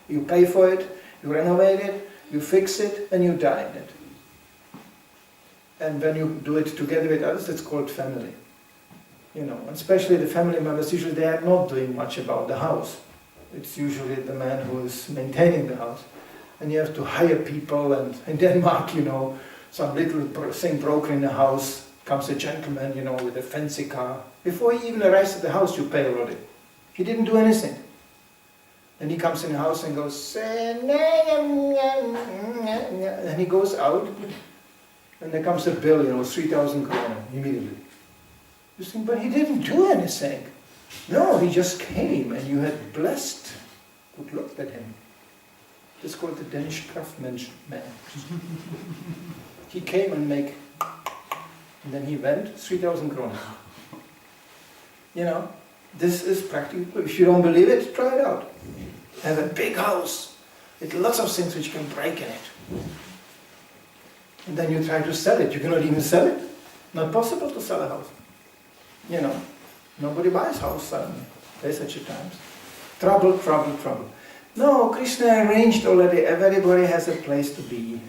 You pay for it, you renovate it, you fix it, and you die in it. And when you do it together with others, it's called family. You know, and especially the family members, usually they are not doing much about the house. It's usually the man who is maintaining the house. And you have to hire people, and in Denmark, you know, some little thing broke in the house, comes a gentleman, you know, with a fancy car. Before he even arrives at the house, you pay already. He didn't do anything. And he comes in the house and goes, and he goes out, and there comes a bill, you know, 3,000 kroner immediately. You think, but he didn't do anything. No, he just came, and you had blessed, good looked at him. It's called the Danish craftsman. He came and and then he went, 3,000 kroner. You know, this is practical. If you don't believe it, try it out. Have a big house with lots of things which can break in it. And then you try to sell it. You cannot even sell it. Not possible to sell a house. You know, nobody buys house suddenly. There's such a times. Trouble, trouble, trouble. No, Krishna arranged already. Everybody has a place to be.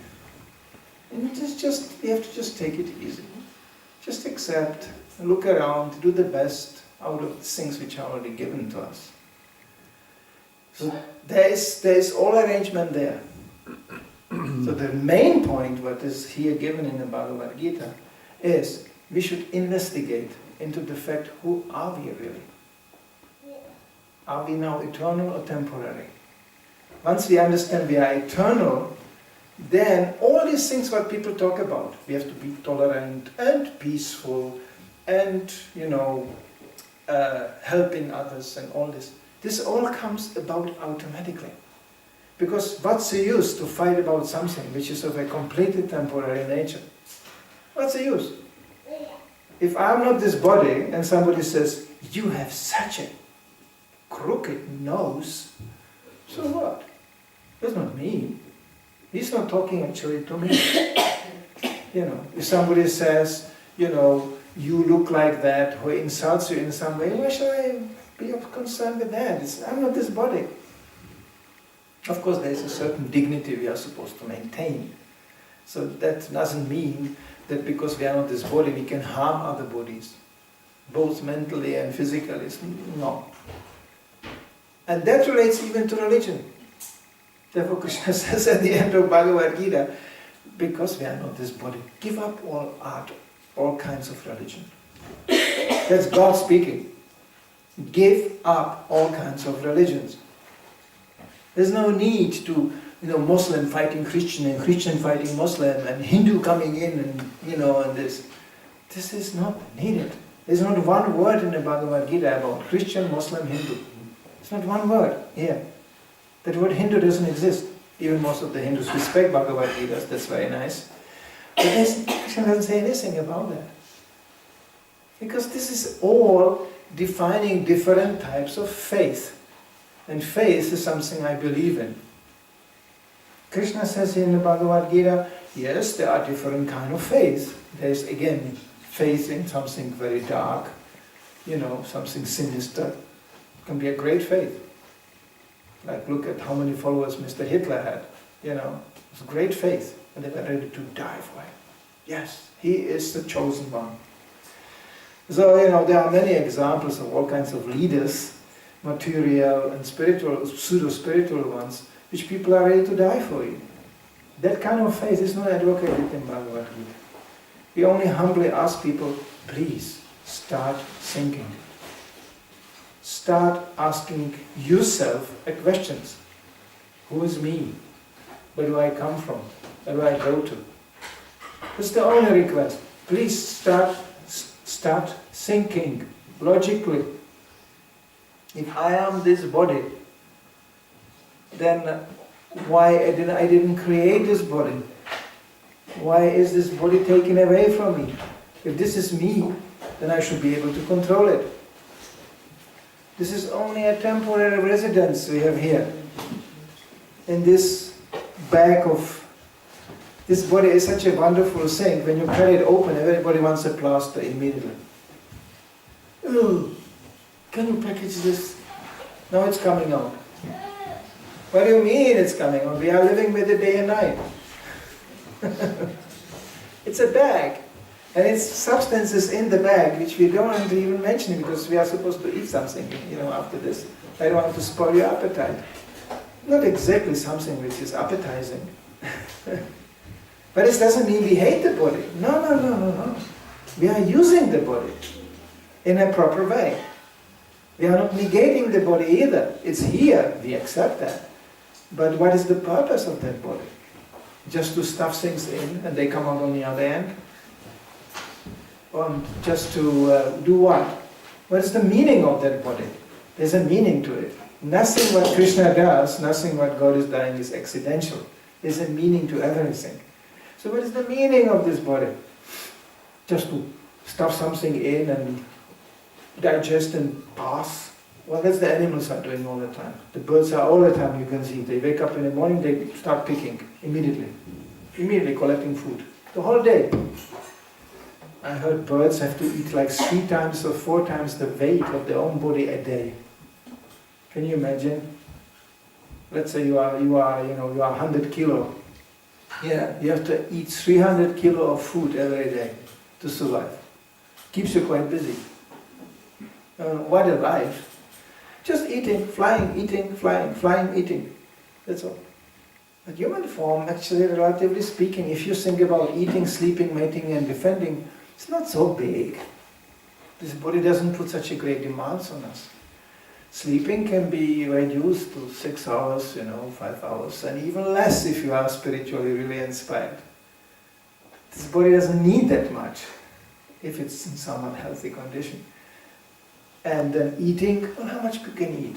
And we have to just take it easy. Just accept, look around, do the best out of the things which are already given to us. So there is all arrangement there. So the main point, what is here given in the Bhagavad Gita, is we should investigate into the fact, who are we really? Are we now eternal or temporary? Once we understand we are eternal, then all these things what people talk about, we have to be tolerant and peaceful and, you know, helping others and all this. This all comes about automatically. Because what's the use to fight about something which is of a completely temporary nature? What's the use? If I'm not this body and somebody says, you have such a crooked nose, so what? That's not me. He's not talking actually to me. You know, if somebody says, you know, you look like that, or insults you in some way, why should I be concerned with that? I'm not this body. Of course, there is a certain dignity we are supposed to maintain. So that doesn't mean that because we are not this body, we can harm other bodies, both mentally and physically. No. And that relates even to religion. Therefore, Krishna says at the end of Bhagavad Gita, because we are not this body, give up all art, all kinds of religion. That's God speaking. Give up all kinds of religions. There's no need to, you know, Muslim fighting Christian and Christian fighting Muslim and Hindu coming in and, you know, and this. This is not needed. There's not one word in the Bhagavad Gita about Christian, Muslim, Hindu. It's not one word here. That word Hindu doesn't exist. Even most of the Hindus respect Bhagavad Gitas, that's very nice. But Krishna doesn't say anything about that. Because this is all defining different types of faith. And faith is something I believe in. Krishna says in the Bhagavad Gita, yes, there are different kinds of faith. There's again faith in something very dark, you know, something sinister. It can be a great faith. Like look at how many followers Mr. Hitler had, you know. It's a great faith, and they were ready to die for him. Yes, he is the chosen one. So, you know, there are many examples of all kinds of leaders, material and spiritual, pseudo-spiritual ones, which people are ready to die for you. That kind of faith is not advocated in Bhagavad Gita. We only humbly ask people, please start thinking. Start asking yourself questions. Who is me? Where do I come from? Where do I go to? That's the only request. Please start thinking logically. If I am this body, then why I didn't create this body? Why is this body taken away from me? If this is me, then I should be able to control it. This is only a temporary residence we have here. In this bag of... This body is such a wonderful thing. When you cut it open, everybody wants a plaster immediately. Oh, can you package this? Now it's coming out. What do you mean it's coming on? We are living with it day and night. It's a bag. And it's substances in the bag which we don't want to even mention because we are supposed to eat something, after this. I don't want to spoil your appetite. Not exactly something which is appetizing. But it doesn't mean we hate the body. No. We are using the body in a proper way. We are not negating the body either. It's here, we accept that. But what is the purpose of that body? Just to stuff things in and they come out on the other end? Or just to do what? What is the meaning of that body? There's a meaning to it. Nothing what Krishna does, nothing what God is doing is accidental. There's a meaning to everything. So what is the meaning of this body? Just to stuff something in and digest and pass? Well, that's the animals are doing all the time. The birds are all the time, you can see. They wake up in the morning, they start picking immediately. Immediately collecting food. The whole day. I heard birds have to eat like 3 times or 4 times the weight of their own body a day. Can you imagine? Let's say you are 100 kilo. Yeah, you have to eat 300 kilo of food every day to survive. Keeps you quite busy. What a life. Just eating, flying, eating. That's all. But human form, actually, relatively speaking, if you think about eating, sleeping, mating and defending, it's not so big. This body doesn't put such a great demands on us. Sleeping can be reduced to 6 hours, 5 hours, and even less if you are spiritually really inspired. This body doesn't need that much if it's in somewhat healthy condition. And then eating, well, how much you can eat?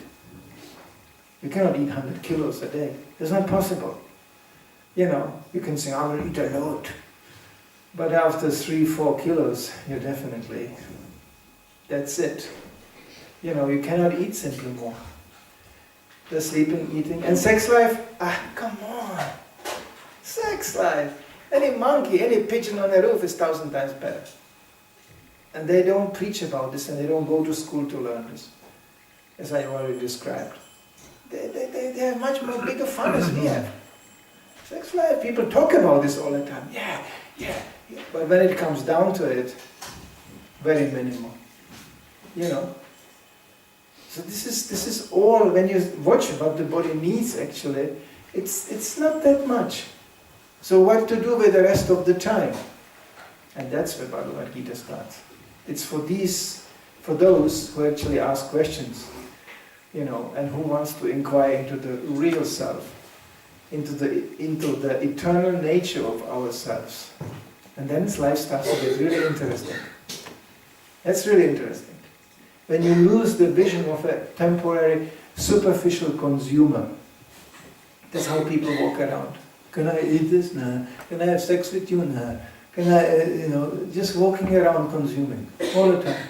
You cannot eat 100 kilos a day. It's not possible. You can say, I will eat a lot. But after 3-4 kilos, you definitely, that's it. You cannot eat simply more. The sleeping, eating, and sex life, come on. Sex life. Any monkey, any pigeon on the roof is 1,000 times better. And they don't preach about this and they don't go to school to learn this, as I already described. They have much more bigger fun as we have. Sex life, people talk about this all the time. Yeah. But when it comes down to it, very minimal. So this is all, when you watch what the body needs actually, it's not that much. So what to do with the rest of the time? And that's where Bhagavad Gita starts. It's for those who actually ask questions, and who wants to inquire into the real self, into the eternal nature of ourselves. And then life starts to get really interesting. That's really interesting. When you lose the vision of a temporary, superficial consumer, that's how people walk around. Can I eat this? No. Can I have sex with you? No. Can I, just walking around consuming all the time.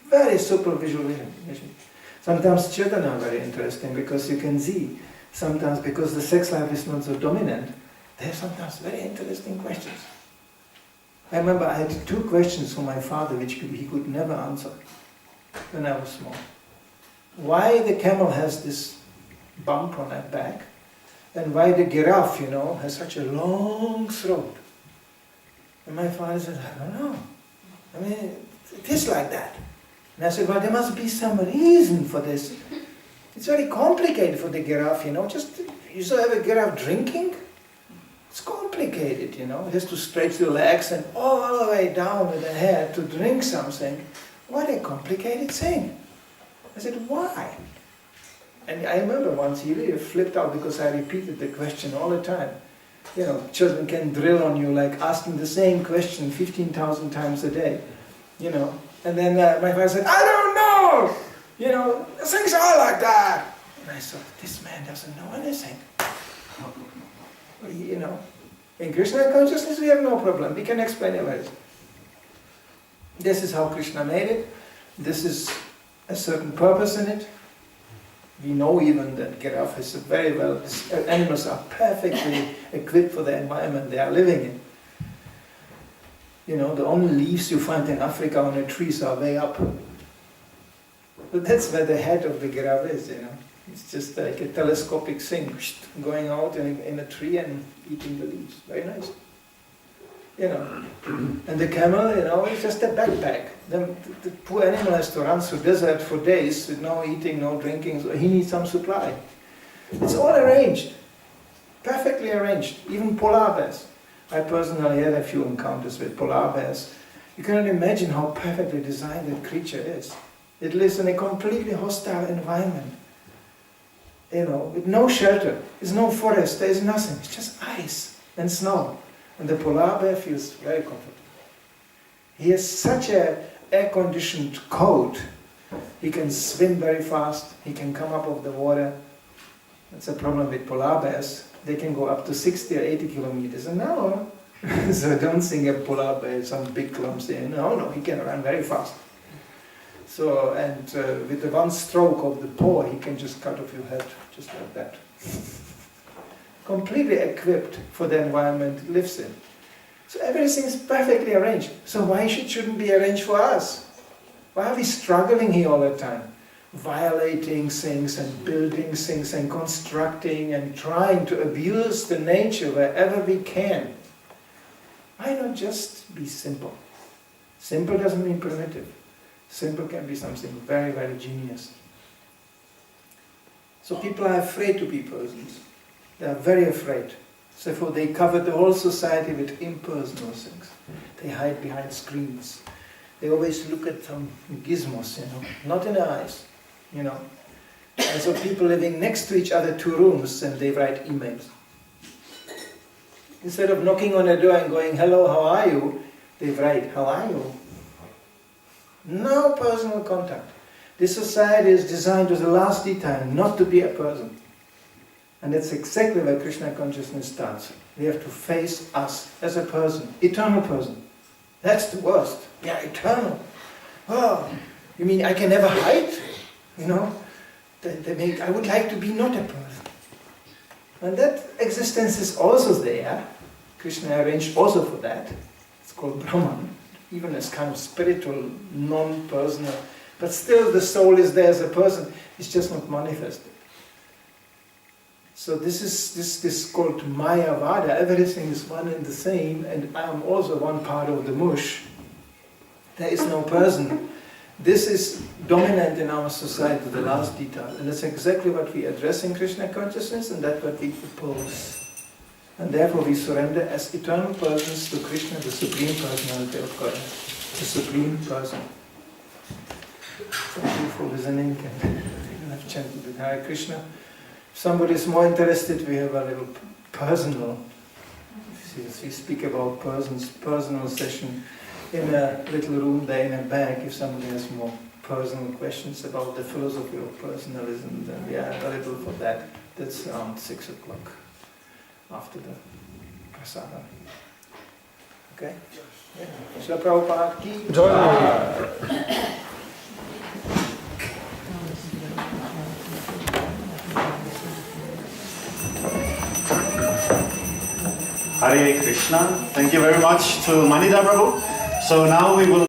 Very superficial vision. Sometimes children are very interesting because you can see, sometimes because the sex life is not so dominant, they have sometimes very interesting questions. I remember I had 2 questions from my father which he could never answer when I was small. Why the camel has this bump on her back, and why the giraffe, has such a long throat. And my father said, I don't know. It is like that. And I said, well, there must be some reason for this. It's very complicated for the giraffe, you still have a giraffe drinking? It's complicated, It has to stretch the legs and all the way down with the head to drink something. What a complicated thing. I said, why? And I remember once he really flipped out because I repeated the question all the time. Children can drill on you like asking the same question 15,000 times a day, And then my father said, I don't know! Things are like that! And I thought, this man doesn't know anything. In Krishna consciousness we have no problem. We can explain everything. This is how Krishna made it. This is a certain purpose in it. We know even that giraffe is animals are perfectly equipped for the environment they are living in. The only leaves you find in Africa on the trees are way up. But that's where the head of the giraffe is, It's just like a telescopic thing, going out in a tree and eating the leaves. Very nice. You know. And the camel, you know, is just a backpack. The poor animal has to run through desert for days with no eating, no drinking, so he needs some supply. It's all arranged. Perfectly arranged. Even polar bears. I personally had a few encounters with polar bears. You cannot imagine how perfectly designed that creature is. It lives in a completely hostile environment. You know, with no shelter. There's no forest, there's nothing. It's just ice and snow. And the polar bear feels very comfortable. He has such a air-conditioned coat. He can swim very fast. He can come up of the water. That's a problem with polar bears. They can go up to 60 or 80 kilometers an hour. So don't think a polar bear is some big clumsy. No, he can run very fast. So, and with the one stroke of the paw, he can just cut off your head, just like that. Completely equipped for the environment it lives in. So everything is perfectly arranged. So why shouldn't be arranged for us? Why are we struggling here all the time? Violating things and building things and constructing and trying to abuse the nature wherever we can. Why not just be simple? Simple doesn't mean primitive. Simple can be something very, very genius. So people are afraid to be persons. They are very afraid. Therefore they cover the whole society with impersonal things. They hide behind screens. They always look at some gizmos, you know, not in the eyes, you know. And so people living next to each other, 2 rooms, and they write emails. Instead of knocking on the door and going, hello, how are you? They write, how are you? No personal contact. This society is designed to the last detail not to be a person. And that's exactly where Krishna consciousness starts. We have to face us as a person, eternal person. That's the worst. We are eternal. Oh, you mean I can never hide? You know? I would like to be not a person. And that existence is also there. Krishna arranged also for that. It's called Brahman. Even as kind of spiritual, non-personal. But still the soul is there as a person. It's just not manifested. So this is called Mayavada. Everything is one and the same, and I am also one part of the mush. There is no person. This is dominant in our society, the last detail. And that's exactly what we address in Krishna consciousness, and that's what we propose. And therefore we surrender as eternal persons to Krishna, the Supreme Personality of God, the Supreme Person. Thank you for listening, and I've chanted with Hare Krishna. If somebody is more interested, we have a little personal, we speak about persons, personal session in a little room there in the back. If somebody has more personal questions about the philosophy of personalism, then we are available for that. That's around 6 o'clock after the prasada. Okay? Yeah. Srila Prabhupada ki jai. Hare Krishna. Thank you very much to Manidhara Prabhu. So now we will